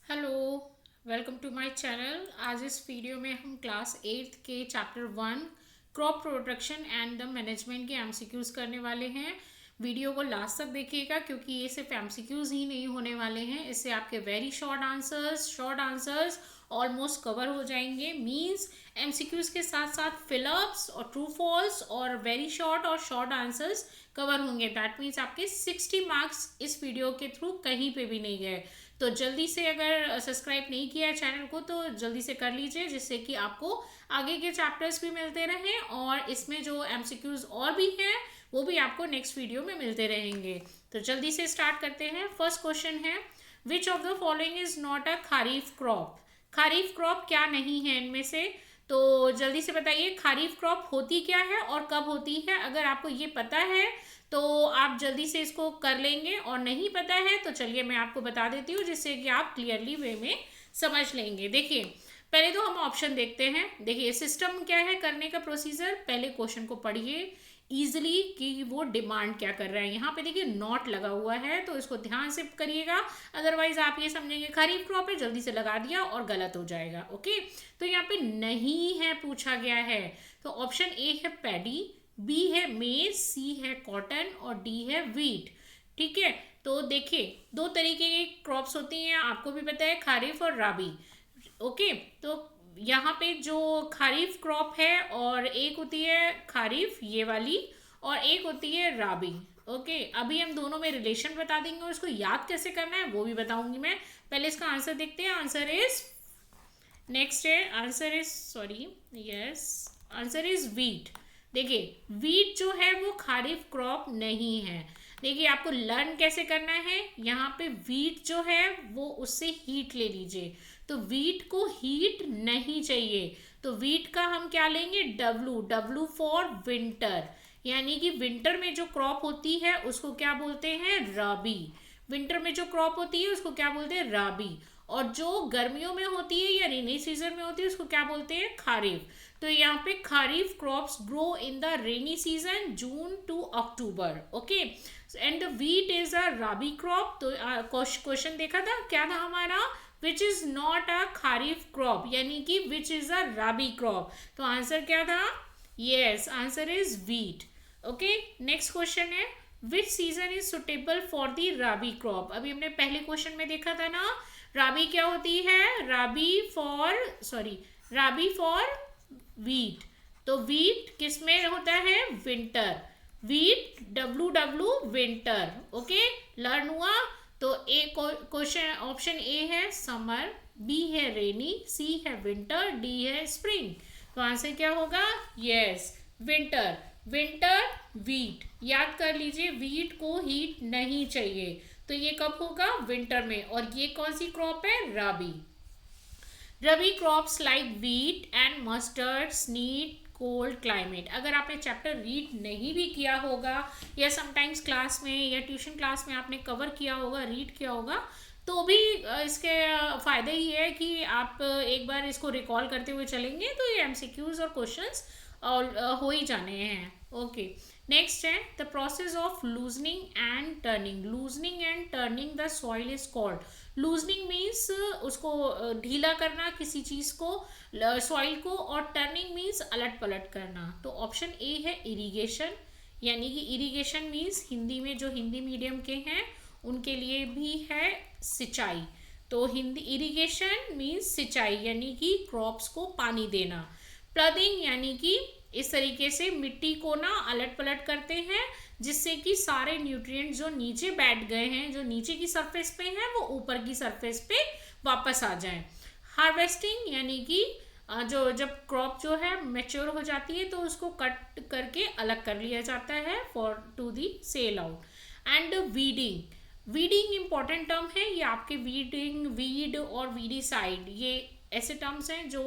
Hello, welcome to my channel. आज इस video में हम क्लास 8th के chapter 1 crop protection and the management के एमसीक्यूज करने वाले हैं। वीडियो को लास्ट तक देखिएगा क्योंकि ये सिर्फ एमसीक्यूज ही नहीं होने वाले हैं, इससे आपके very short answers almost cover हो जाएंगे। मींस एमसीक्यूज के साथ साथ फिलअप्स और ट्रू फॉल्स और वेरी शॉर्ट और शॉर्ट आंसर्स कवर होंगे। दैट मीन्स आपके 60 मार्क्स इस वीडियो के थ्रू कहीं पे भी नहीं गए। तो जल्दी से अगर सब्सक्राइब नहीं किया है चैनल को तो जल्दी से कर लीजिए, जिससे कि आपको आगे के चैप्टर्स भी मिलते रहें और इसमें जो एमसीक्यूज और भी हैं वो भी आपको नेक्स्ट वीडियो में मिलते रहेंगे। तो जल्दी से स्टार्ट करते हैं। फर्स्ट क्वेश्चन है, which of the following is not a kharif crop. Kharif crop क्या नहीं है इनमें से? तो जल्दी से बताइए खरीफ क्रॉप होती क्या है और कब होती है। अगर आपको ये पता है तो आप जल्दी से इसको कर लेंगे, और नहीं पता है तो चलिए मैं आपको बता देती हूँ, जिससे कि आप क्लियरली वे में समझ लेंगे। देखिए, पहले तो हम ऑप्शन देखते हैं। देखिए सिस्टम क्या है करने का प्रोसीजर। पहले क्वेश्चन को पढ़िए इजीली कि वो डिमांड क्या कर रहा है। यहाँ पे देखिए नॉट लगा हुआ है तो इसको ध्यान से करिएगा, अदरवाइज आप ये समझेंगे खरीफ क्रॉप है, जल्दी से लगा दिया और गलत हो जाएगा। ओके, तो यहाँ पे नहीं है पूछा गया है। तो ऑप्शन ए है पैडी, बी है मेज, सी है कॉटन और डी है वीट। ठीक है, तो देखिए दो तरीके की क्रॉप्स होती हैं, आपको भी पता है, खरीफ और राबी। ओके, तो यहाँ पे जो खरीफ क्रॉप है और एक होती है खरीफ ये वाली और एक होती है राबी। ओके, अभी हम दोनों में रिलेशन बता देंगे और इसको याद कैसे करना है वो भी बताऊंगी मैं। पहले इसका आंसर देखते हैं। आंसर इज नेक्स्ट है, answer is sorry, yes, answer is wheat. देखिए वीट जो है वो खरीफ क्रॉप नहीं है। देखिए आपको लर्न कैसे करना है, यहाँ पे वीट जो है वो उससे हीट ले लीजिए। तो वीट को हीट नहीं चाहिए, तो वीट का हम क्या लेंगे, डब्लू, डब्लू फॉर विंटर। यानी कि विंटर में जो क्रॉप होती है उसको क्या बोलते हैं, राबी। विंटर में जो क्रॉप होती है उसको क्या बोलते हैं, राबी। और जो गर्मियों में होती है या रेनी सीजन में होती है उसको क्या बोलते हैं, खरीफ। तो यहाँ पे kharif crops grow in the rainy season June to October. Okay, and the wheat is a rabi crop. तो क्वेश्चन देखा था क्या था हमारा, which is not a kharif crop, यानी कि which is a rabi crop. तो आंसर क्या था, yes, answer is wheat. Okay, next question है, which season is suitable for the rabi crop. अभी हमने पहले क्वेश्चन में देखा था ना, राबी क्या होती है, राबी फॉर वीट। तो वीट किस में होता है, winter. Wheat W W winter. Okay, learn हुआ। तो ए क्वेश्चन ऑप्शन ए है समर, बी है रेनी, सी है विंटर, डी है स्प्रिंग। तो आंसर क्या होगा, यस, विंटर। विंटर वीट, याद कर लीजिए, वीट को हीट नहीं चाहिए। तो ये कब होगा, विंटर में। और ये कौन सी क्रॉप है, rabi. Rabi crops like wheat and mustard need cold climate. अगर आपने चैप्टर रीड नहीं भी किया होगा या समटाइम्स क्लास में या ट्यूशन क्लास में आपने कवर किया होगा, रीड किया होगा, तो भी इसके फ़ायदे ही है कि आप एक बार इसको रिकॉल करते हुए चलेंगे तो ये एमसीक्यूज और क्वेश्चंस और हो ही जाने हैं। ओके, नेक्स्ट है, the process of loosening and turning. Loosening and turning the soil is called. Loosening means उसको ढीला करना किसी चीज़ को, सॉइल को, और टर्निंग मीन्स अलट पलट करना। तो ऑप्शन ए है इरिगेशन। यानी कि इरिगेशन मीन्स हिंदी में जो हिंदी मीडियम के हैं उनके लिए भी है सिंचाई। तो हिंदी इरिगेशन मीन्स सिंचाई, यानी कि क्रॉप्स को पानी देना। प्लडिंग यानी कि इस तरीके से मिट्टी को ना अलट पलट करते हैं जिससे कि सारे न्यूट्रिएंट जो नीचे बैठ गए हैं, जो नीचे की सरफेस पे हैं, वो ऊपर की सरफेस पे वापस आ जाएं। हार्वेस्टिंग यानी कि जो जब क्रॉप जो है मेच्योर हो जाती है तो उसको कट करके अलग कर लिया जाता है for to the sell out. And weeding, weeding important term है ये आपके, वीडिंग, वीड और वीडीसाइड, ये ऐसे टर्म्स हैं जो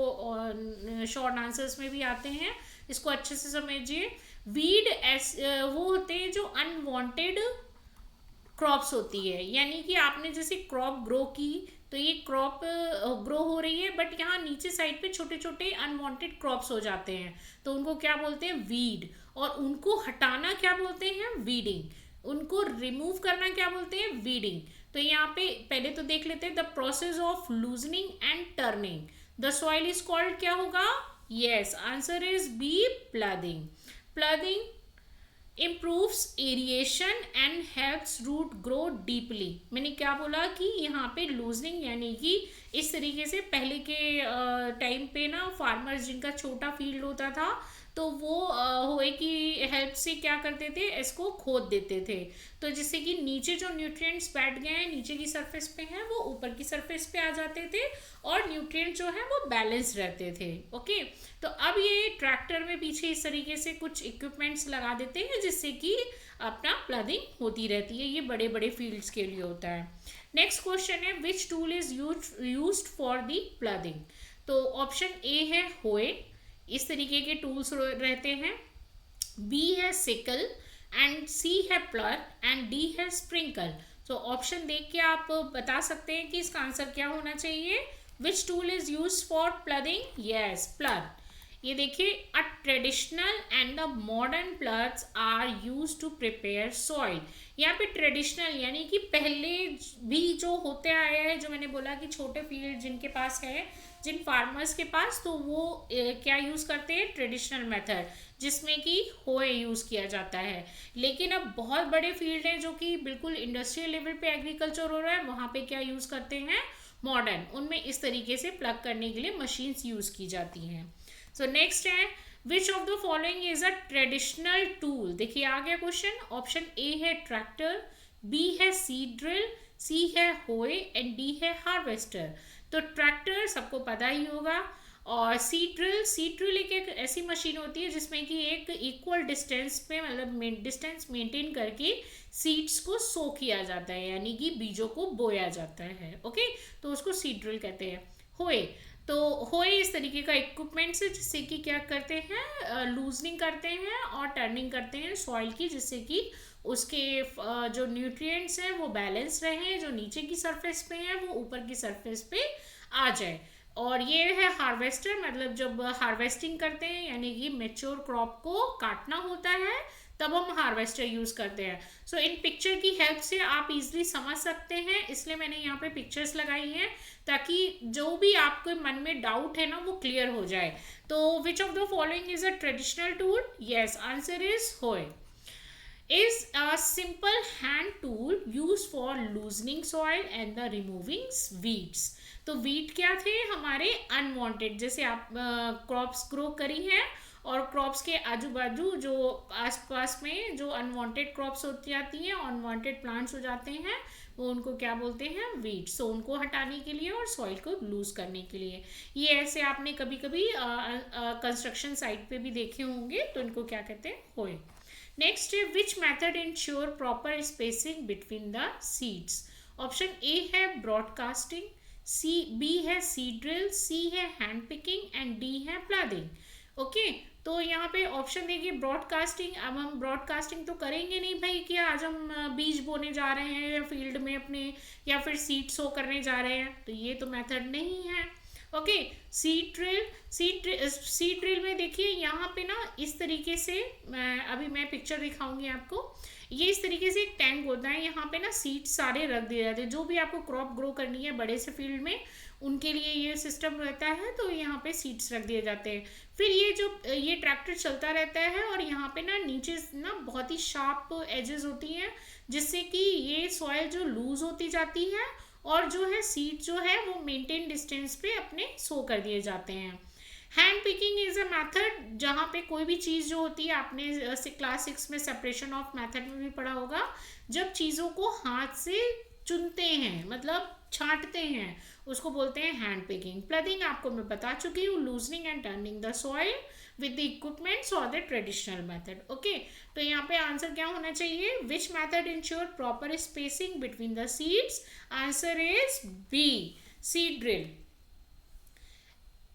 शॉर्ट आंसर्स में भी आते हैं, इसको अच्छे से समझिए। वीड वो होते हैं जो अनवांटेड क्रॉप्स होती है, यानी कि आपने जैसे क्रॉप ग्रो की तो ये क्रॉप ग्रो हो रही है बट यहाँ नीचे साइड पे छोटे छोटे अनवांटेड क्रॉप्स हो जाते हैं, तो उनको क्या बोलते हैं, वीड। और उनको हटाना क्या बोलते हैं, वीडिंग। उनको रिमूव करना क्या बोलते हैं, वीडिंग। तो यहाँ पे पहले तो देख लेते हैं the process of loosening and turning the soil is called, क्या होगा? Yes, answer is B, ploughing. Ploughing improves aeration and helps root grow deeply। मैंने क्या बोला कि यहाँ पे लूजनिंग यानी कि इस तरीके से पहले के टाइम पे ना फार्मर्स जिनका छोटा फील्ड होता था तो वो होए की हेल्प से क्या करते थे, इसको खोद देते थे, तो जिससे कि नीचे जो न्यूट्रिएंट्स बैठ गए हैं नीचे की सरफेस पे हैं वो ऊपर की सरफेस पे आ जाते थे और न्यूट्रिएंट जो है वो बैलेंस रहते थे। ओके, तो अब ये ट्रैक्टर में पीछे इस तरीके से कुछ इक्विपमेंट्स लगा देते हैं जिससे कि अपना प्लदिंग होती रहती है। ये बड़े बड़े फील्ड्स के लिए होता है। नेक्स्ट क्वेश्चन है which tool is used for the ploughing. तो ऑप्शन ए है होए, इस तरीके के टूल्स रहते हैं। बी है सिकल एंड सी है प्लर एंड डी है स्प्रिंकल। तो ऑप्शन देख के आप बता सकते हैं कि इसका आंसर क्या होना चाहिए। Which tool is use for ploughing? Yes, plough. ये देखिए, a traditional and a modern ploughs are use to prepare soil. यहाँ पे ट्रेडिशनल यानी कि पहले भी जो होते आए हैं, जो मैंने बोला कि छोटे फील्ड जिनके पास है, जिन फार्मर्स के पास, तो वो क्या यूज़ करते हैं, ट्रेडिशनल मेथड, जिसमें कि होए यूज़ किया जाता है। लेकिन अब बहुत बड़े फील्ड हैं जो कि बिल्कुल इंडस्ट्रियल लेवल पे एग्रीकल्चर हो रहा है, वहाँ पे क्या यूज़ करते हैं, मॉडर्न। उनमें इस तरीके से प्लग करने के लिए मशीन्स यूज़ की जाती हैं। सो नेक्स्ट है which of the following is a traditional tool. देखिए आ गया क्वेश्चन। ऑप्शन ए है ट्रैक्टर, बी है सीड ड्रिल, सी है होए एंड डी है हार्वेस्टर। तो ट्रैक्टर सबको पता ही होगा, और सीड ड्रिल एक ऐसी मशीन होती है जिसमें कि एक इक्वल डिस्टेंस पे, मतलब डिस्टेंस मेंटेन करके सीड्स को सो किया जाता है, यानी कि बीजों को बोया जाता है। ओके, तो उसको सीड ड्रिल कहते हैं। होए, तो होए इस तरीके का इक्विपमेंट है जिससे कि क्या करते हैं, लूजनिंग करते हैं और टर्निंग करते हैं सॉइल की, जिससे कि उसके जो न्यूट्रिएंट्स हैं वो बैलेंस रहे, जो नीचे की सरफेस पे हैं वो ऊपर की सरफेस पे आ जाए। और ये है हार्वेस्टर, मतलब जब हार्वेस्टिंग करते हैं यानी कि मेच्योर क्रॉप को काटना होता है तब हम हार्वेस्टर यूज़ करते हैं। सो इन पिक्चर की हेल्प से आप इजीली समझ सकते हैं, इसलिए मैंने यहाँ पे पिक्चर्स लगाई हैं ताकि जो भी आपके मन में डाउट है ना वो क्लियर हो जाए। तो विच of the following is a traditional tool? Yes, answer is होए। Is a simple hand tool used for loosening soil and the removing weeds। तो वीट क्या थे, हमारे अनवांटेड, जैसे आप क्रॉप्स ग्रो करी हैं और क्रॉप्स के आजू बाजू जो आसपास में जो अनवांटेड क्रॉप्स हो जाती हैं, अनवांटेड प्लांट्स हो जाते हैं, वो उनको क्या बोलते हैं, वीड्स। तो उनको हटाने के लिए और सॉइल को लूज करने के लिए। ये ऐसे आपने कभी कभी कंस्ट्रक्शन साइट पे भी देखे होंगे, तो इनको क्या कहते हैं, होए। नेक्स्ट है विच method ensure proper spacing between the seeds. Option A है ब्रॉडकास्टिंग, बी है सीड ड्रिल, सी है हैंड पिकिंग एंड डी है प्लदिंग। ओके, तो यहाँ पे ऑप्शन देखिए ब्रॉडकास्टिंग। अब हम ब्रॉडकास्टिंग तो करेंगे नहीं भाई कि आज हम बीज बोने जा रहे हैं फील्ड में अपने, या फिर सीड सो करने जा रहे हैं, तो ये तो मेथड नहीं है। ओके, सीड ड्रिल में देखिए यहाँ पे ना इस तरीके से, मैं पिक्चर दिखाऊंगी आपको। ये इस तरीके से एक टैंक होता है, यहाँ पे ना सीड सारे रख दिए जाते हैं, जो भी आपको क्रॉप ग्रो करनी है बड़े से फील्ड में उनके लिए ये सिस्टम रहता है। तो यहाँ पे सीड्स रख दिए जाते हैं, फिर ये ट्रैक्टर चलता रहता है और यहाँ पे ना नीचे ना बहुत ही शार्प एजेस होती हैं जिससे कि ये सॉइल जो लूज होती जाती है और जो है सीड जो है वो मेंटेन डिस्टेंस पे अपने सो कर दिए जाते हैं। Hand picking is a method जहाँ पे कोई भी चीज़ जो होती है, आपने क्लास 6 में सेपरेशन ऑफ मेथड में भी पढ़ा होगा, जब चीज़ों को हाथ से चुनते हैं, मतलब छांटते हैं, उसको बोलते हैं हैंड पिकिंग। प्लदिंग आपको मैं बता चुकी हूँ, loosening and turning the soil with the equipments और द ट्रेडिशनल मेथड। ओके, तो यहाँ पे आंसर क्या होना चाहिए, which method ensure proper spacing between the seeds. Answer is B, seed drill.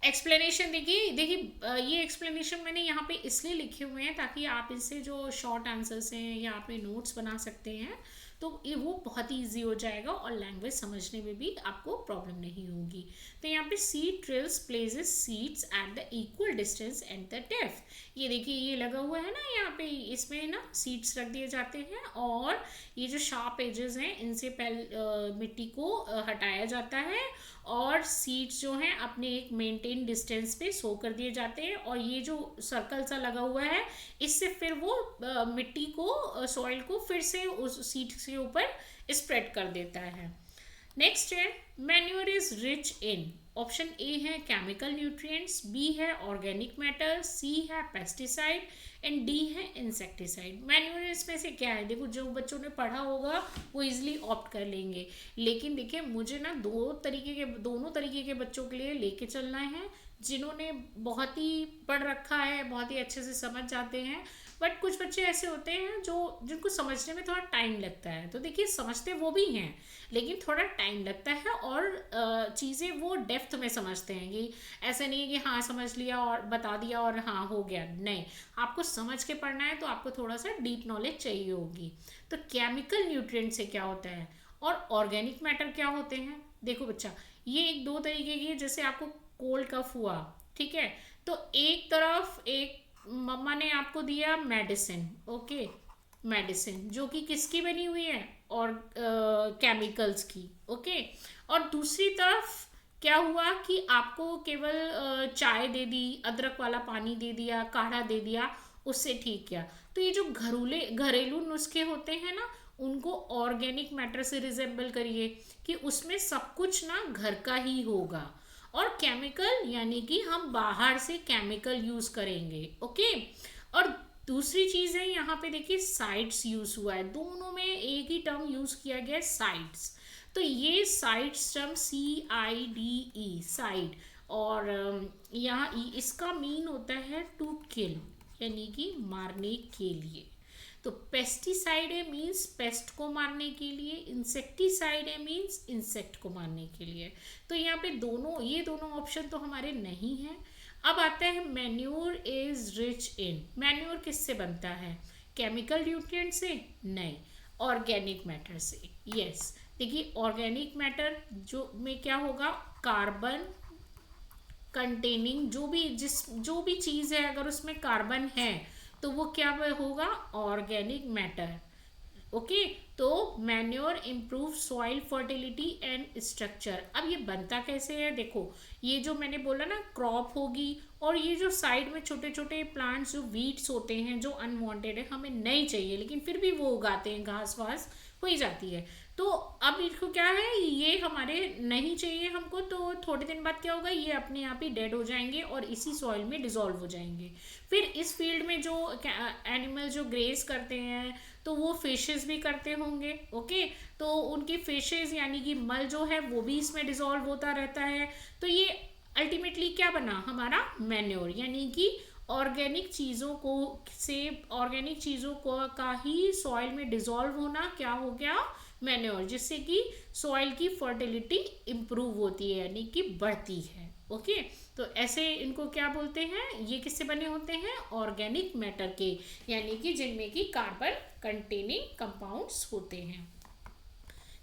Explanation देखिए ये एक्सप्लेनेशन मैंने यहाँ पे इसलिए लिखे हुए हैं ताकि आप इससे जो शॉर्ट आंसर्स हैं या आपने नोट्स बना सकते हैं, तो ये वो बहुत ही ईजी हो जाएगा और लैंग्वेज समझने में भी आपको प्रॉब्लम नहीं होगी। तो यहाँ पे seed drills places seeds at the equal distance and the depth. ये देखिए ये लगा हुआ है ना यहाँ पे, इसमें ना सीड्स रख दिए जाते हैं और ये जो शार्प एजेस हैं इनसे पहले मिट्टी को हटाया जाता है और सीड्स जो हैं अपने एक मेंटेन डिस्टेंस पे सो कर दिए जाते हैं और ये जो सर्कल सा लगा हुआ है इससे फिर वो मिट्टी को सॉइल को फिर से उस सीड्स के ऊपर स्प्रेड कर देता है। नेक्स्ट है manure is rich in, option A है केमिकल न्यूट्रिएंट्स, बी है ऑर्गेनिक मैटर, सी है पेस्टिसाइड एंड डी है इंसेक्टिसाइड। मैन्योर इसमें से क्या है, देखो जो बच्चों ने पढ़ा होगा वो इजीली ऑप्ट कर लेंगे, लेकिन देखिए मुझे ना दोनों तरीके के बच्चों के लिए लेके चलना है। जिन्होंने बहुत ही पढ़ रखा है, बहुत ही अच्छे से समझ जाते हैं, बट कुछ बच्चे ऐसे होते हैं जिनको समझने में थोड़ा टाइम लगता है। तो देखिए समझते वो भी हैं लेकिन थोड़ा टाइम लगता है और चीज़ें वो डेप्थ में समझते हैं कि ऐसा नहीं है कि हाँ समझ लिया और बता दिया और हाँ हो गया, नहीं, आपको समझ के पढ़ना है तो आपको थोड़ा सा डीप नॉलेज चाहिए होगी। तो केमिकल न्यूट्रिएंट से क्या होता है और ऑर्गेनिक मैटर क्या होते हैं। देखो बच्चा ये एक दो तरीके की, जैसे आपको कोल्ड कफ हुआ, ठीक है, तो एक तरफ एक मम्मा ने आपको दिया मेडिसिन, ओके, मेडिसिन जो कि किसकी बनी हुई है और केमिकल्स की, ओके, और दूसरी तरफ क्या हुआ कि आपको केवल चाय दे दी, अदरक वाला पानी दे दिया, काढ़ा दे दिया, उससे ठीक किया। तो ये जो घरेलू नुस्खे होते हैं ना उनको ऑर्गेनिक मैटर से रिजेंबल करिए कि उसमें सब कुछ ना घर का ही होगा और केमिकल यानी कि हम बाहर से केमिकल यूज करेंगे, ओके। और दूसरी चीज है यहाँ पे देखिए साइड्स यूज हुआ है, दोनों में एक ही टर्म यूज किया गया है साइड्स। तो ये साइड्स टर्म CIDE साइड, और यहाँ इसका मीन होता है टू किल यानी कि मारने के लिए। तो पेस्टिसाइड है मीन्स पेस्ट को मारने के लिए, इंसेक्टिसाइड है मीन्स इंसेक्ट को मारने के लिए। तो यहाँ पे ये दोनों ऑप्शन तो हमारे नहीं हैं। अब आता है manure is rich in, manure किससे बनता है, केमिकल न्यूट्रिएंट से नहीं, ऑर्गेनिक मैटर से। यस देखिए ऑर्गेनिक मैटर जो में क्या होगा, कार्बन कंटेनिंग जो भी चीज़ है अगर उसमें कार्बन है तो वो क्या होगा, ऑर्गेनिक मैटर, ओके। तो manure improve soil fertility and structure. अब ये बनता कैसे है, देखो ये जो मैंने बोला ना क्रॉप होगी और ये जो साइड में छोटे छोटे प्लांट्स जो वीड्स होते हैं जो अनवांटेड है, हमें नहीं चाहिए लेकिन फिर भी वो उगाते हैं, घास वास हो ही जाती है। तो अब इसको क्या है, ये हमारे नहीं चाहिए हमको, तो थोड़े दिन बाद क्या होगा, ये अपने आप ही डेड हो जाएंगे और इसी सॉइल में डिसॉल्व हो जाएंगे। फिर इस फील्ड में जो एनिमल जो ग्रेज करते हैं तो वो फिशेस भी करते होंगे, ओके, तो उनकी फिशेस यानी कि मल जो है वो भी इसमें डिसॉल्व होता रहता है। तो ये अल्टीमेटली क्या बना हमारा मैन्योर, यानी कि ऑर्गेनिक चीज़ों को का ही सॉइल में डिसॉल्व होना क्या हो गया, मैन्योर, जिससे कि सॉइल की फर्टिलिटी इम्प्रूव होती है यानी कि बढ़ती है, ओके। तो ऐसे इनको क्या बोलते हैं, ये किससे बने होते हैं, ऑर्गेनिक मैटर के, यानी कि जिनमें कि कार्बन कंटेनिंग कंपाउंड्स होते हैं।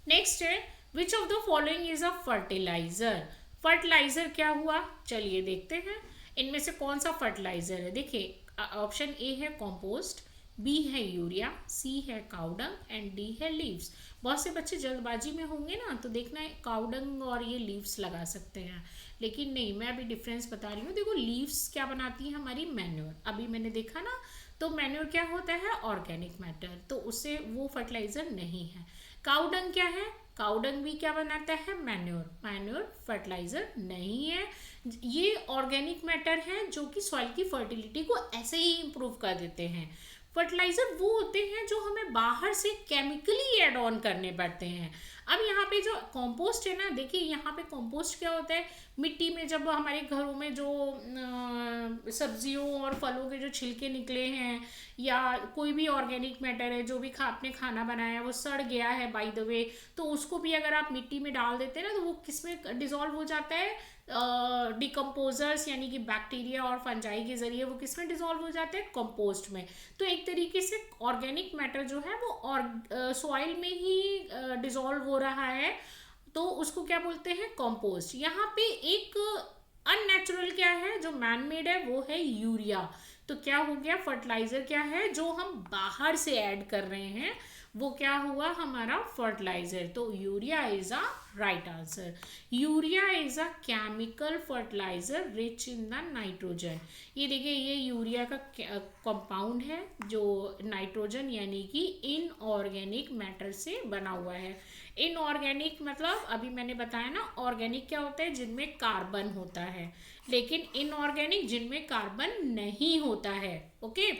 नेक्स्ट है which of the following is a fertiliser. Fertiliser क्या हुआ, चलिए देखते हैं इनमें से कौन सा फर्टिलाइजर है। देखिए ऑप्शन ए है कॉम्पोस्ट, बी है यूरिया, सी है काउडंग एंड डी है लीव्स। बहुत से बच्चे जल्दबाजी में होंगे ना तो देखना है काउडंग और ये लीव्स लगा सकते हैं, लेकिन नहीं, मैं अभी डिफरेंस बता रही हूँ। देखो लीव्स क्या बनाती है हमारी, मैन्योर, अभी मैंने देखा ना, तो मैन्योर क्या होता है, ऑर्गेनिक मैटर, तो उससे वो फर्टिलाइजर नहीं है। काउडंग क्या है, काउडंग भी क्या बनाता है, मैन्योर फर्टिलाइजर नहीं है। ये ऑर्गेनिक मैटर है जो कि सॉइल की फर्टिलिटी को ऐसे ही इम्प्रूव कर देते हैं। फर्टिलाइजर वो होते हैं जो हमें बाहर से केमिकली एड ऑन करने पड़ते हैं। अब यहाँ पे जो कंपोस्ट है ना, देखिए यहाँ पे कंपोस्ट क्या होता है, मिट्टी में जब हमारे घरों में जो सब्जियों और फलों के जो छिलके निकले हैं या कोई भी ऑर्गेनिक मैटर है, जो भी आपने खाना बनाया वो सड़ गया है बाय द वे, तो उसको भी अगर आप मिट्टी में डाल देते हैं ना, तो वो किस में डिसॉल्व हो जाता है, डिकम्पोजर्स यानी कि बैक्टीरिया और फंजाई के जरिए वो किस में डिसॉल्व हो जाते हैं, कंपोस्ट में। तो एक तरीके से ऑर्गेनिक मैटर जो है वो और सॉइल में ही डिसॉल्व हो रहा है, तो उसको क्या बोलते हैं, कंपोस्ट। यहाँ पे एक अननेचुरल क्या है जो मैन मेड है, वो है यूरिया। तो क्या हो गया, फर्टिलाइजर क्या है जो हम बाहर से ऐड कर रहे हैं, वो क्या हुआ हमारा फर्टिलाइजर। तो urea is a right answer. Urea is a chemical fertiliser rich in the nitrogen. ये देखिए, ये यूरिया का कंपाउंड है जो नाइट्रोजन यानी कि इनऑर्गेनिक मैटर से बना हुआ है। इनऑर्गेनिक मतलब अभी मैंने बताया ना, ऑर्गेनिक क्या होता है जिनमें कार्बन होता है, लेकिन इनऑर्गेनिक जिनमें कार्बन नहीं होता है। ओके,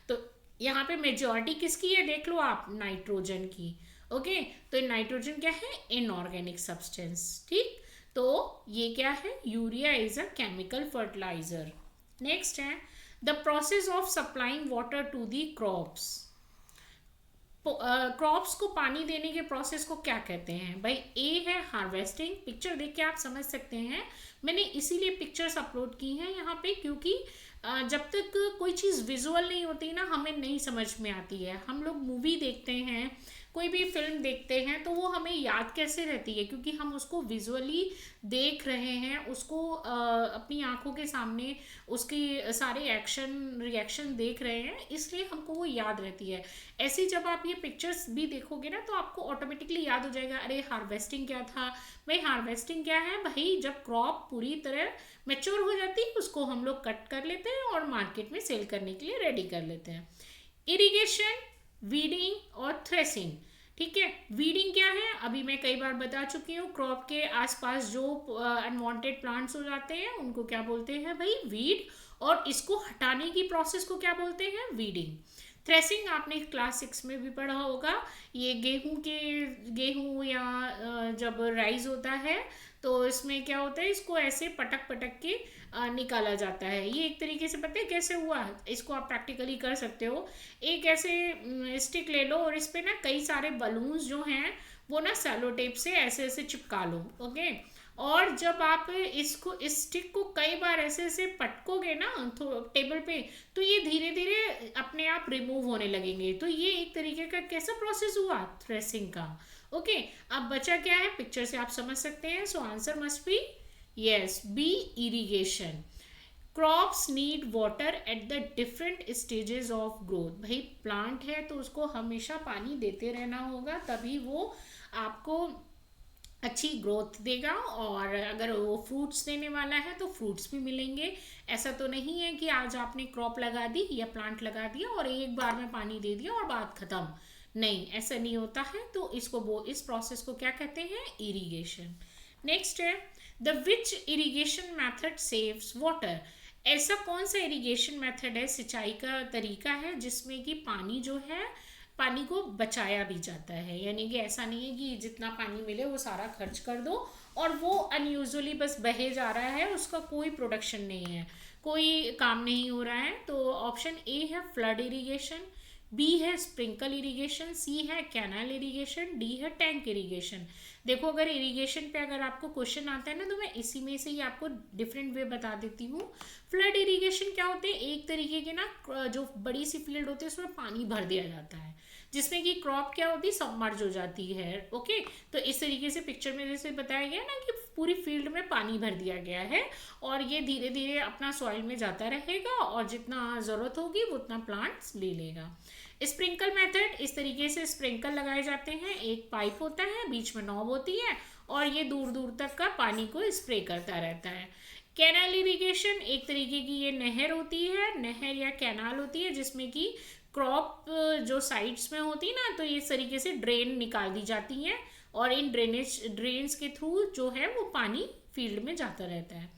तो यहाँ पे मेजॉरिटी किसकी है देख लो आप, नाइट्रोजन की। ओके, तो नाइट्रोजन क्या है, इनऑर्गेनिक सब्सटेंस। ठीक, तो ये क्या है, urea is a chemical fertiliser. Next है the process of supplying water to the crops. Crops को पानी देने के प्रोसेस को क्या कहते हैं भाई। ए है हार्वेस्टिंग, पिक्चर देख के आप समझ सकते हैं, मैंने इसीलिए पिक्चर्स अपलोड की हैं यहाँ पे, क्योंकि जब तक कोई चीज़ विजुअल नहीं होती ना, हमें नहीं समझ में आती है। हम लोग मूवी देखते हैं, कोई भी फिल्म देखते हैं, तो वो हमें याद कैसे रहती है, क्योंकि हम उसको विजुअली देख रहे हैं, उसको अपनी आंखों के सामने उसकी सारे एक्शन रिएक्शन देख रहे हैं, इसलिए हमको वो याद रहती है। ऐसे जब आप ये पिक्चर्स भी देखोगे ना, तो आपको ऑटोमेटिकली याद हो जाएगा, अरे हार्वेस्टिंग क्या था भाई। हार्वेस्टिंग क्या है भाई, जब क्रॉप पूरी तरह मैच्योर हो जाती है, उसको हम लोग कट कर लेते हैं और मार्केट में सेल करने के लिए रेडी कर लेते हैं। इरिगेशन, वीडिंग और थ्रेसिंग। ठीक है, वीडिंग क्या है, अभी मैं कई बार बता चुकी हूँ, क्रॉप के आसपास जो अनवांटेड प्लांट्स हो जाते हैं उनको क्या बोलते हैं भाई, वीड, और इसको हटाने की प्रोसेस को क्या बोलते हैं, वीडिंग। थ्रेसिंग आपने क्लास 6 में भी पढ़ा होगा, ये गेहूं या जब राइस होता है तो इसमें क्या होता है, इसको ऐसे पटक पटक के निकाला जाता है। ये एक तरीके से पता है कैसे हुआ, इसको आप प्रैक्टिकली कर सकते हो। एक ऐसे स्टिक ले लो और इस पे ना कई सारे बलून्स जो हैं वो ना सेलो टेप से ऐसे ऐसे चिपका लो। ओके, और जब आप इसको इस स्टिक को कई बार ऐसे ऐसे पटकोगे ना टेबल पे, तो ये धीरे धीरे अपने आप रिमूव होने लगेंगे। तो ये एक तरीके का कैसा प्रोसेस हुआ, थ्रेसिंग का। ओके, अब बचा क्या है, पिक्चर से आप समझ सकते हैं। So answer must be yes, B, irrigation. Crops need water at the different stages of growth. भाई प्लांट है तो उसको हमेशा पानी देते रहना होगा, तभी वो आपको अच्छी ग्रोथ देगा, और अगर वो फ्रूट्स देने वाला है तो फ्रूट्स भी मिलेंगे। ऐसा तो नहीं है कि आज आपने क्रॉप लगा दी या प्लांट लगा दिया और एक बार में पानी दे दिया और बात खत्म, नहीं, ऐसा नहीं होता है। तो इसको वो इस प्रोसेस को क्या कहते हैं, इरिगेशन। नेक्स्ट है the which irrigation method saves water. ऐसा कौन सा इरिगेशन मेथड है, सिंचाई का तरीका है जिसमें कि पानी जो है, पानी को बचाया भी जाता है। यानी कि ऐसा नहीं है कि जितना पानी मिले वो सारा खर्च कर दो और वो अनयूजुअली बस बहे जा रहा है, उसका कोई प्रोडक्शन नहीं है, कोई काम नहीं हो रहा है। तो ऑप्शन ए है फ्लड इरिगेशन, बी है स्प्रिंकल इरिगेशन, सी है कैनाल इरिगेशन, डी है टैंक इरिगेशन। देखो, अगर इरिगेशन पे अगर आपको क्वेश्चन आता है ना, तो मैं इसी में से ही आपको डिफरेंट वे बता देती हूँ। फ्लड इरिगेशन क्या होते हैं, एक तरीके के ना जो बड़ी सी फील्ड होती है उसमें पानी भर दिया जाता है, जिसमें कि क्रॉप क्या होती है, सबमर्ज हो जाती है। ओके, तो इस तरीके से पिक्चर में जैसे बताया गया ना कि पूरी फील्ड में पानी भर दिया गया है और ये धीरे धीरे अपना सॉइल में जाता रहेगा और जितना ज़रूरत होगी वो उतना प्लांट्स ले लेगा। स्प्रिंकल मेथड, इस तरीके से स्प्रिंकल लगाए जाते हैं, एक पाइप होता है, बीच में नॉब होती है और ये दूर दूर तक का पानी को स्प्रे करता रहता है। कैनाल इरिगेशन, एक तरीके की ये नहर होती है, नहर या कैनाल होती है जिसमें कि क्रॉप जो साइड्स में होती है ना, तो इस तरीके से ड्रेन निकाल दी जाती हैं और इन ड्रेन्स के थ्रू जो है वो पानी फील्ड में जाता रहता है।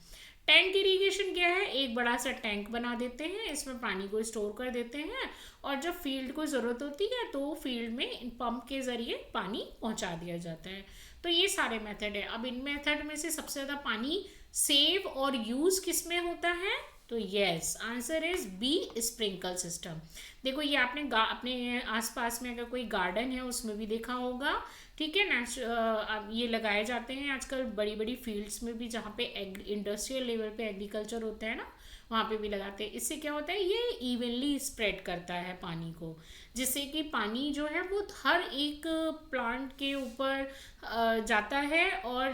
टैंक इरिगेशन क्या है, एक बड़ा सा टैंक बना देते हैं, इसमें पानी को स्टोर कर देते हैं और जब फील्ड को ज़रूरत होती है तो फील्ड में पंप के ज़रिए पानी पहुंचा दिया जाता है। तो ये सारे मेथड है। अब इन मेथड में से सबसे ज़्यादा पानी सेव और यूज़ किस में होता है, तो yes answer is B, sprinkle system. देखो ये आपने अपने आसपास में अगर कोई गार्डन है उसमें भी देखा होगा, ठीक है। ये लगाए जाते हैं आजकल बड़ी बड़ी फील्ड्स में भी, जहाँ पे इंडस्ट्रियल लेवल पे एग्रीकल्चर होता है ना, वहाँ पे भी लगाते हैं। इससे क्या होता है, ये इवनली स्प्रेड करता है पानी को, जिससे कि पानी जो है वो हर एक प्लांट के ऊपर जाता है और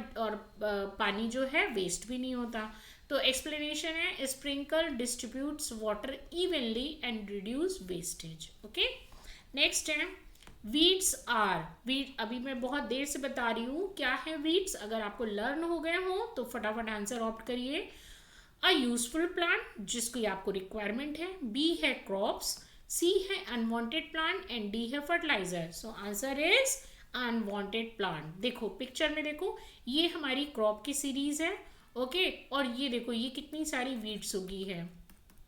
पानी जो है वेस्ट भी नहीं होता। तो एक्सप्लेनेशन है, sprinkle distributes water evenly and reduce wastage. Okay, next है वीड्स आर। वीड अभी मैं बहुत देर से बता रही हूँ क्या है वीड्स। अगर आपको लर्न हो गए हो तो फटाफट आंसर ऑप्ट करिए। अ यूजफुल प्लांट जिसकी आपको रिक्वायरमेंट है, बी है क्रॉप्स, सी है अनवांटेड प्लांट एंड डी है fertiliser. So answer is unwanted plant. देखो पिक्चर में देखो, ये हमारी क्रॉप की सीरीज है, ओके और ये देखो ये कितनी सारी वीड्स उगी है,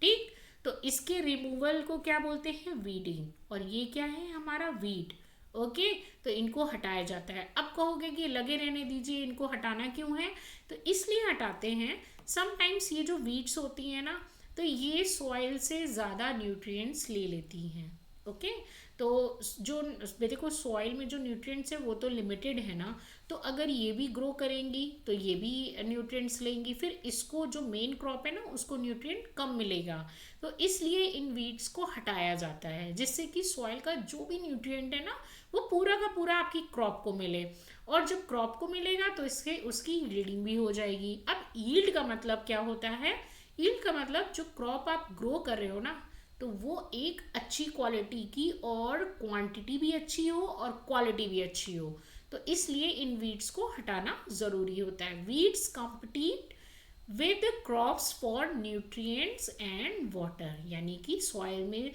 ठीक। तो इसके रिमूवल को क्या बोलते हैं, वीडिंग। और ये क्या है हमारा वीड, ओके। तो इनको हटाया जाता है। अब कहोगे कि लगे रहने दीजिए, इनको हटाना क्यों है, तो इसलिए हटाते हैं, समटाइम्स ये जो वीड्स होती हैं ना, तो ये सॉइल से ज़्यादा न्यूट्रिएंट्स ले लेती हैं, ओके। तो जो देखो सॉइल में जो न्यूट्रिएंट्स है वो तो लिमिटेड है ना, तो अगर ये भी ग्रो करेंगी तो ये भी न्यूट्रिएंट्स लेंगी, फिर इसको जो मेन क्रॉप है ना उसको न्यूट्रिएंट कम मिलेगा। तो इसलिए इन वीड्स को हटाया जाता है, जिससे कि सॉइल का जो भी न्यूट्रिएंट है ना वो पूरा का पूरा आपकी क्रॉप को मिले। और जब क्रॉप को मिलेगा तो इसके उसकी यील्डिंग भी हो जाएगी। अब यील्ड का मतलब क्या होता है, यील्ड का मतलब जो क्रॉप आप ग्रो कर रहे हो ना, तो वो एक अच्छी क्वालिटी की और क्वांटिटी भी अच्छी हो और क्वालिटी भी अच्छी हो। तो इसलिए इन वीड्स को हटाना ज़रूरी होता है। Weeds compete with crops for nutrients and water, यानी कि सॉइल में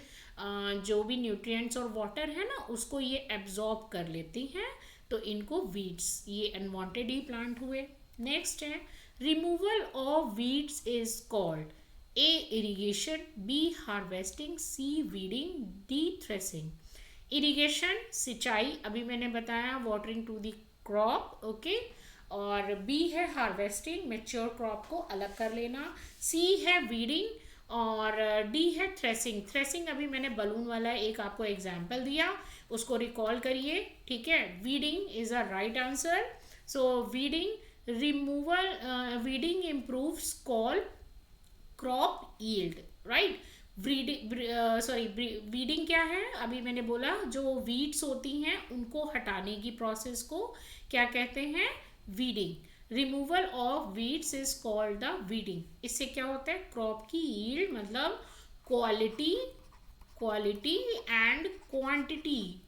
जो भी न्यूट्रिएंट्स और वाटर है ना उसको ये एब्जॉर्ब कर लेती हैं, तो इनको वीड्स, ये अनवांटेड ही प्लांट हुए। नेक्स्ट है removal of weeds is called A irrigation, B harvesting, C weeding, D threshing. Irrigation सिंचाई, अभी मैंने बताया watering to the crop, okay. और बी है हार्वेस्टिंग, मेच्योर क्रॉप को अलग कर लेना, सी है वीडिंग और डी है थ्रेसिंग। थ्रेसिंग अभी मैंने बलून वाला एक आपको एग्जाम्पल दिया, उसको रिकॉल करिए, ठीक है। Weeding is a right answer. So weeding removal, weeding improves call crop yield, right. Weeding क्या है, अभी मैंने बोला जो वीड्स होती हैं उनको हटाने की प्रोसेस को क्या कहते हैं, weeding. Removal of weeds is called the weeding. इससे क्या होता है, क्रॉप की यील्ड मतलब क्वालिटी, क्वालिटी एंड क्वांटिटी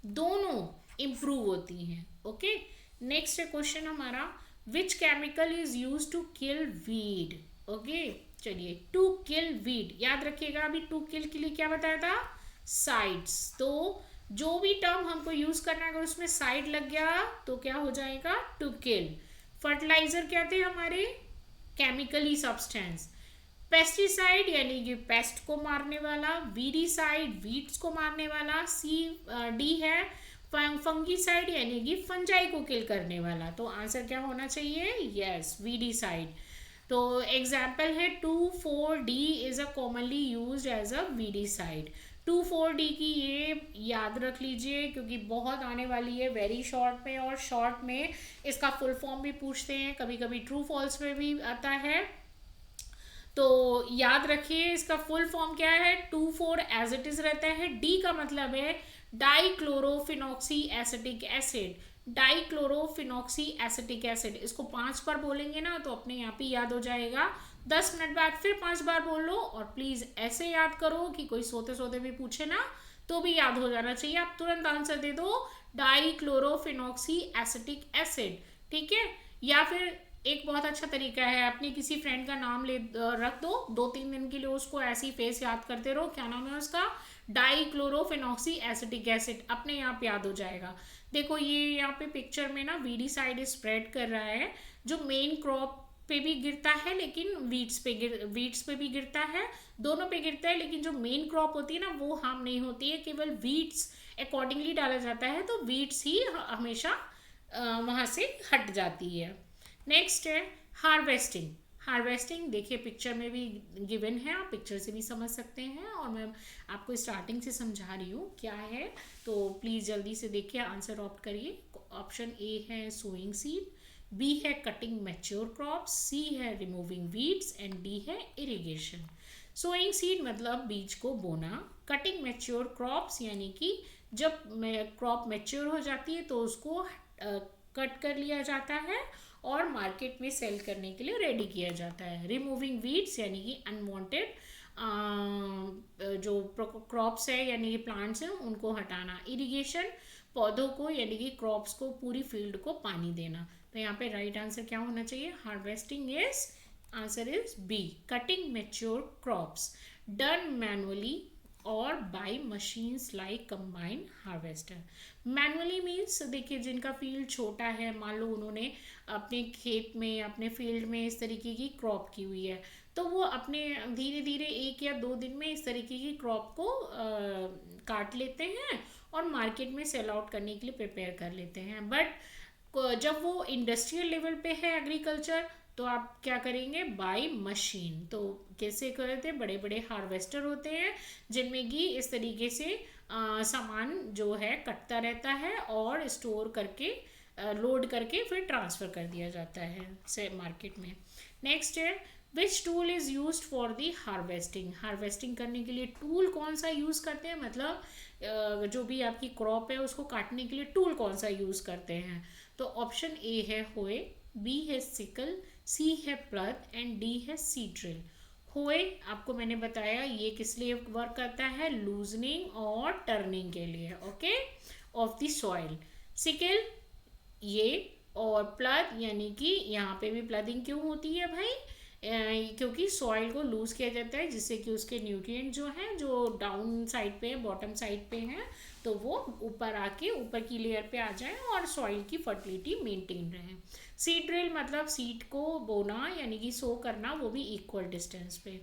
दोनों इंप्रूव होती हैं, ओके। नेक्स्ट क्वेश्चन हमारा, which chemical is use to kill weed, okay. चलिए, टू किल वीड याद रखिएगा, अभी टू किल के लिए क्या बताया था, साइड्स। तो जो भी टर्म हमको यूज करना है अगर उसमें साइड लग गया तो क्या हो जाएगा, टू किल। फर्टिलाइजर क्या थे हमारे, केमिकली सब्सटेंस। पेस्टिसाइड यानी कि पेस्ट को मारने वाला, वीडीसाइड वीड्स को मारने वाला, सी डी है फंगीसाइड यानी कि फंजाई को किल करने वाला। तो आंसर क्या होना चाहिए, यस वीडीसाइड। तो एग्जाम्पल है 2,4-D is a commonly use as a weedicide. 2,4-D की ये याद रख लीजिए क्योंकि बहुत आने वाली है वेरी शॉर्ट में, और शॉर्ट में इसका फुल फॉर्म भी पूछते हैं, कभी कभी ट्रू फॉल्स में भी आता है। तो याद रखिए इसका फुल फॉर्म क्या है, 2,4 एज इट इज रहता है। डी का मतलब है dichlorophenoxy acetic acid, dichlorophenoxy acetic acid. इसको 5 बार बोलेंगे ना तो अपने आप ही याद हो जाएगा। 10 मिनट बाद फिर 5 बार बोल लो, और प्लीज़ ऐसे याद करो कि कोई सोते सोते भी पूछे ना तो भी याद हो जाना चाहिए। आप तुरंत आंसर दे दो, डाइक्लोरोफिनॉक्सी एसिटिक एसिड, ठीक है। या फिर एक बहुत अच्छा तरीका है, अपने किसी फ्रेंड का नाम ले रख दो, 2-3 दिन के लिए उसको ऐसी फेस याद करते रहो, क्या नाम है उसका, डाइक्लोरोफिनॉक्सी एसिटिक एसिड, अपने आप याद हो जाएगा। देखो ये यहाँ पे पिक्चर में ना वीडीसाइड स्प्रेड कर रहा है, जो मेन क्रॉप पे भी गिरता है, लेकिन वीट्स पे भी गिरता है, दोनों पे गिरता है, लेकिन जो मेन क्रॉप होती है ना वो हार्म नहीं होती है, केवल वीट्स अकॉर्डिंगली डाला जाता है, तो वीट्स ही हमेशा वहाँ से हट जाती है। नेक्स्ट है हार्वेस्टिंग। हार्वेस्टिंग देखिए पिक्चर में भी गिवन है, आप पिक्चर से भी समझ सकते हैं, और मैं आपको स्टार्टिंग से समझा रही हूँ क्या है, तो प्लीज़ जल्दी से देखिए, आंसर ऑप्ट करिए। ऑप्शन ए है सोइंग सीड, बी है कटिंग मैच्योर क्रॉप्स, सी है रिमूविंग वीड्स एंड डी है इरिगेशन। सोइंग सीड मतलब बीज को बोना, कटिंग मैच्योर क्रॉप्स यानी कि जब क्रॉप मैच्योर हो जाती है तो उसको कट कर लिया जाता है और मार्केट में सेल करने के लिए रेडी किया जाता है। रिमूविंग वीड्स यानी कि अनवांटेड जो क्रॉप्स है यानी कि प्लांट्स हैं उनको हटाना। इरिगेशन पौधों को यानी कि क्रॉप्स को, पूरी फील्ड को पानी देना। तो यहाँ पे राइट आंसर क्या होना चाहिए? Harvesting is, answer is B, cutting mature crops done manually और by machines like combine harvester. Manually means देखिए जिनका फील्ड छोटा है, मान लो उन्होंने अपने खेत में, अपने फील्ड में इस तरीके की क्रॉप की हुई है, तो वो अपने धीरे धीरे 1 या 2 दिन में इस तरीके की क्रॉप को काट लेते हैं और मार्केट में सेल आउट करने के लिए प्रिपेयर कर लेते हैं। बट जब वो इंडस्ट्रियल लेवल पे है एग्रीकल्चर, तो आप क्या करेंगे? By machine. तो कैसे करते हैं? बड़े बड़े हार्वेस्टर होते हैं जिनमें कि इस तरीके से सामान जो है कटता रहता है और स्टोर करके लोड करके फिर ट्रांसफ़र कर दिया जाता है से मार्केट में। नेक्स्ट है which tool is use for the harvesting. Harvesting करने के लिए टूल कौन सा यूज़ करते हैं, मतलब जो भी आपकी क्रॉप है उसको काटने के लिए टूल कौन सा यूज़ करते हैं? तो ऑप्शन ए है होए, बी है सिकल, सी है प्लग एंड डी है सीड ड्रिल। होए आपको मैंने बताया ये किस लिए वर्क करता है? लूजनिंग और टर्निंग के लिए, okay, of the soil. Sickle ये, और प्लग यानी कि यहाँ पे भी प्लगिंग क्यों होती है भाई? क्योंकि सॉइल को लूज किया जाता है जिससे कि उसके न्यूट्रिएंट जो हैं, जो डाउन साइड पे है, बॉटम साइड पे हैं, तो वो ऊपर आके ऊपर की लेयर पे आ जाए और सॉइल की फर्टिलिटी मेंटेन रहे। सीड ड्रिल मतलब सीड को बोना यानी कि सो करना, वो भी इक्वल डिस्टेंस पे।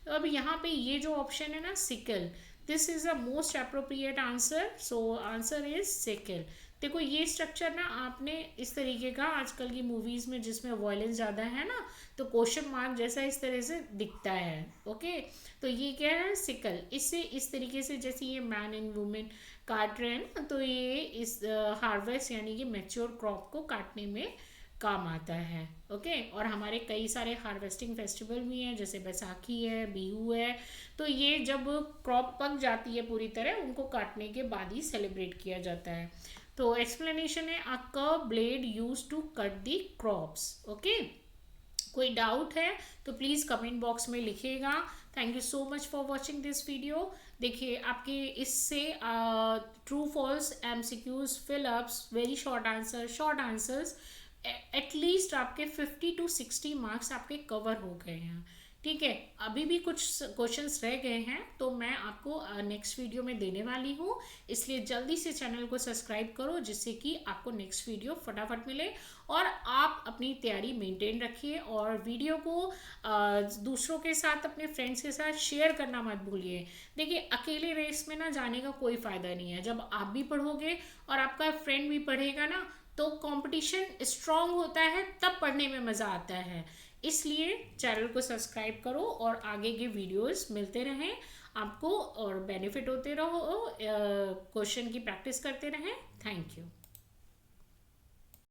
तो अब यहाँ पे ये जो ऑप्शन है ना sickle, this is the most appropriate answer, so answer is sickle. देखो ये स्ट्रक्चर ना आपने इस तरीके का आजकल की मूवीज़ में जिसमें वॉयलेंस ज़्यादा है ना, तो क्वेश्चन मार्क जैसा इस तरह से दिखता है, ओके। तो ये क्या है? सिकल। इससे इस तरीके से जैसे ये मैन एंड वुमेन काट रहे हैं ना, तो ये इस हार्वेस्ट यानी कि मैच्योर क्रॉप को काटने में काम आता है, ओके। और हमारे कई सारे हार्वेस्टिंग फेस्टिवल भी हैं, जैसे बैसाखी है, बिहू है, तो ये जब क्रॉप पक जाती है पूरी तरह, उनको काटने के बाद ही सेलिब्रेट किया जाता है। तो एक्सप्लेनेशन है a curve blade use to cut the crops, okay. कोई डाउट है तो प्लीज़ कमेंट बॉक्स में लिखिएगा। Thank you so much for watching this video. देखिए आपके इससे true false MCQs, fill ups, very short answers at least आपके 50 to 60 मार्क्स आपके कवर हो गए हैं, ठीक है। अभी भी कुछ क्वेश्चंस रह गए हैं तो मैं आपको नेक्स्ट वीडियो में देने वाली हूँ, इसलिए जल्दी से चैनल को सब्सक्राइब करो जिससे कि आपको नेक्स्ट वीडियो फटाफट मिले और आप अपनी तैयारी मेंटेन रखिए। और वीडियो को दूसरों के साथ, अपने फ्रेंड्स के साथ शेयर करना मत भूलिए। देखिए अकेले रेस में ना जाने का कोई फ़ायदा नहीं है, जब आप भी पढ़ोगे और आपका फ्रेंड भी पढ़ेगा ना, तो कंपटीशन स्ट्रांग होता है, तब पढ़ने में मज़ा आता है। इसलिए चैनल को सब्सक्राइब करो और आगे के वीडियोस मिलते रहें आपको और बेनिफिट होते रहो, क्वेश्चन की प्रैक्टिस करते रहें। Thank you.